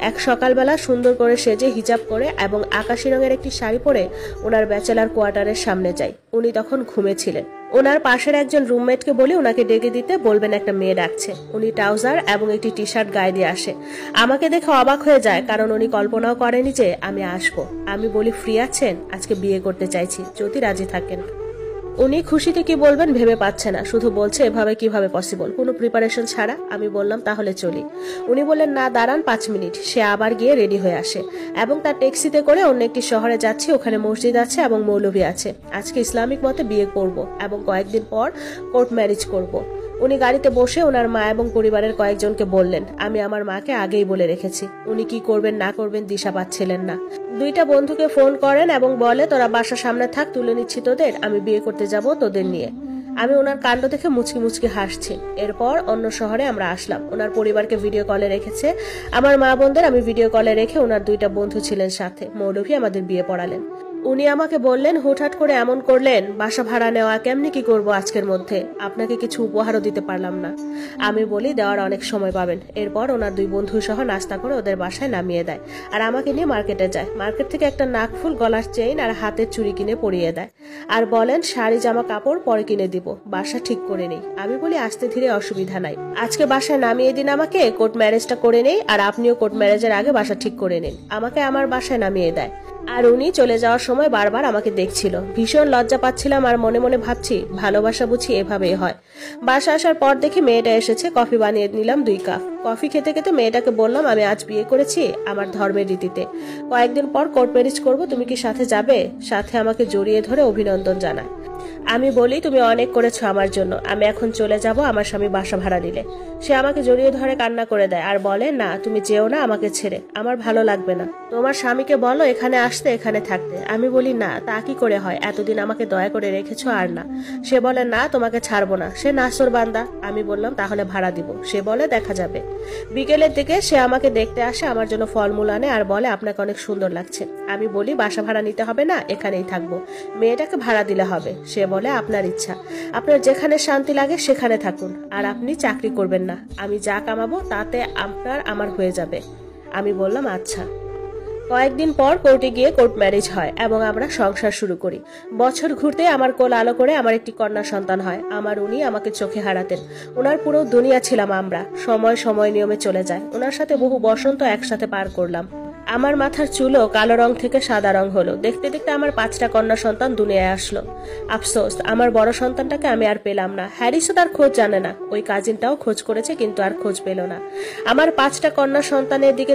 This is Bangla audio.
এক সকালবেলা সুন্দর করে সেজে হিজাব করে এবং আকাশি রঙের একটি শাড়ি পরে ওনার ব্যাচেলার কোয়ার্টারের সামনে যাই। উনি তখন ঘুমেছিলেন। ওনার পাশের একজন রুমমেটকে বলি ওনাকে ডেকে দিতে, বলবেন একটা মেয়ে ডাকছে। উনি ট্রাউজার এবং একটি টি শার্ট গায়ে দিয়ে আসে। আমাকে দেখে অবাক হয়ে যায়, কারণ উনি কল্পনাও করেনি যে আমি আসবো। আমি বলি, ফ্রি আছেন? আজকে বিয়ে করতে চাইছি, যদি রাজি থাকেন। উনি খুশিতে কি বলবেন ভেবে পাচ্ছে না, শুধু বলছে এভাবে কিভাবে পসিবল, কোনো প্রিপারেশন ছাড়া। আমি বললাম তাহলে চলি। উনি বললেন না দাঁড়ান 5 মিনিট। সে আবার গিয়ে রেডি হয়ে আসে এবং তার ট্যাক্সিতে করে অন্য একটি শহরে যাচ্ছি। ওখানে মসজিদ আছে এবং মৌলভী আছে। আজকে ইসলামিক মতে বিয়ে করব এবং কয়েকদিন পর কোর্ট ম্যারেজ করব। উনি গাড়িতে বসে ওনার মা এবং পরিবারের কয়েকজনকে বললেন। আমি আমার মাকে আগেই বলে রেখেছি। উনি কি করবেন না করবেন দিশা পাচ্ছিলেন না। 2টা বন্ধুকে ফোন করেন এবং বলে তোরা বাসার সামনে থাক, তুলে নিচ্ছি তোদের, আমি বিয়ে করতে যাব তোদের নিয়ে। আমি ওনার কাণ্ড দেখে মুচকি মুচকি হাসছি। এরপর অন্য শহরে আমরা আসলাম। ওনার পরিবারকে ভিডিও কলে রেখেছে। আমার মা বোনদের আমি ভিডিও কলে রেখে ওনার 2টা বন্ধু ছিলেন সাথে। মৌলভী আমাদের বিয়ে পড়ালেন। উনি আমাকে বললেন, হুটহাট করে এমন করলেন, বাসা ভাড়া নেওয়া কেমনি কি করব আজকের মধ্যে, আপনাকে কিছু উপহারও দিতে পারলাম না। আমি বলি দেওয়ার অনেক সময় পাবেন। এরপর ওনার 2 বন্ধু সহ নাস্তা করে ওদের বাসায় নামিয়ে দেয় আর আমাকে নিয়ে মার্কেটে যায়। মার্কেট থেকে একটা নাকফুল, গলার চেইন আর হাতের চুড়ি কিনে পরিয়ে দেয় আর বলেন শাড়ি জামা কাপড় পরে কিনে দিব, বাসা ঠিক করে নেই। আমি বলি আস্তে ধীরে, অসুবিধা নাই, আজকে বাসায় নামিয়ে দিন আমাকে, কোর্ট ম্যারেজটা করে নেই আর আপনিও কোর্ট ম্যারেজের আগে বাসা ঠিক করে নিন। আমাকে আমার বাসায় নামিয়ে দেয় আর উনি চলে যাওয়ার সময় বারবার আমাকে দেখছিল। ভীষণ লজ্জা পাচ্ছিলাম আর মনে মনে ভাবছি ভালোবাসা বুঝি এভাবেই হয়। বাসা আসার পর দেখি মেয়েটা এসেছে। কফি বানিয়ে নিলাম 2 কাপ। কফি খেতে খেতে মেয়েটাকে বললাম আমি আজ বিয়ে করেছি আমার ধর্মের রীতিতে, কয়েকদিন পর কোর্ট ম্যারেজ করবো, তুমি কি সাথে যাবে? সাথে আমাকে জড়িয়ে ধরে অভিনন্দন জানায়। আমি বলি তুমি অনেক করেছো আমার জন্য, আমি এখন চলে যাব আমার স্বামী বাসা ভাড়া নিলে। সে আমাকে জড়িয়ে ধরে কান্না করে দেয় আর বলে না তুমি যেও না আমাকে ছেড়ে, আমার ভালো লাগবে না, তোমার স্বামীকে বলো এখানে আসতে, এখানে থাকতে। আমি বলি না তা কি করে হয়, এতদিন আমাকে দয়া করে রেখেছো আর না। সে বলে না তোমাকে ছাড়বো না, সে নাসর বান্দা। আমি বললাম তাহলে ভাড়া দিব। সে বলে দেখা যাবে। বিকেলের দিকে সে আমাকে দেখতে আসে, আমার জন্য ফলমূল আনে আর বলে আপনাকে অনেক সুন্দর লাগছে। আমি বলি বাসা ভাড়া নিতে হবে না, এখানেই থাকবো, মেয়েটাকে ভাড়া দিলে হবে। সে বলে আপনার ইচ্ছা, আপনার যেখানে শান্তি লাগে সেখানে থাকুন, আর আপনি চাকরি করবেন না, আমি যা কামাবো তাতে আপনার আমার হয়ে যাবে। আমি বললাম আচ্ছা। কয়েকদিন পর কোর্টে গিয়ে কোর্ট ম্যারেজ হয় এবং আমরা সংসার শুরু করি। বছর ঘুরতে আমার কোল আলো করে আমার একটি কন্যা সন্তান হয়। উনি আমাকে চোখে হারাতেন। ওনার পুরো দুনিয়া ছিলাম আমরা। সময় সময় নিয়মে চলে যায়। ওনার সাথে বহু বসন্ত একসাথে পার করলাম। আমার মাথার চুলও কালো রং থেকে সাদা রং হলো। দেখতে দেখতে আমার 5টা কন্যা সন্তান দুনিয়ায় আসলো। আফসোস আমার বড় সন্তানটাকে আমি আর পেলাম না। হ্যারিসও তার খোঁজ জানে না। ওই কাজিনটাও খোঁজ করেছে কিন্তু আর খোঁজ পেল না। আমার 5টা কন্যা সন্তানের দিকে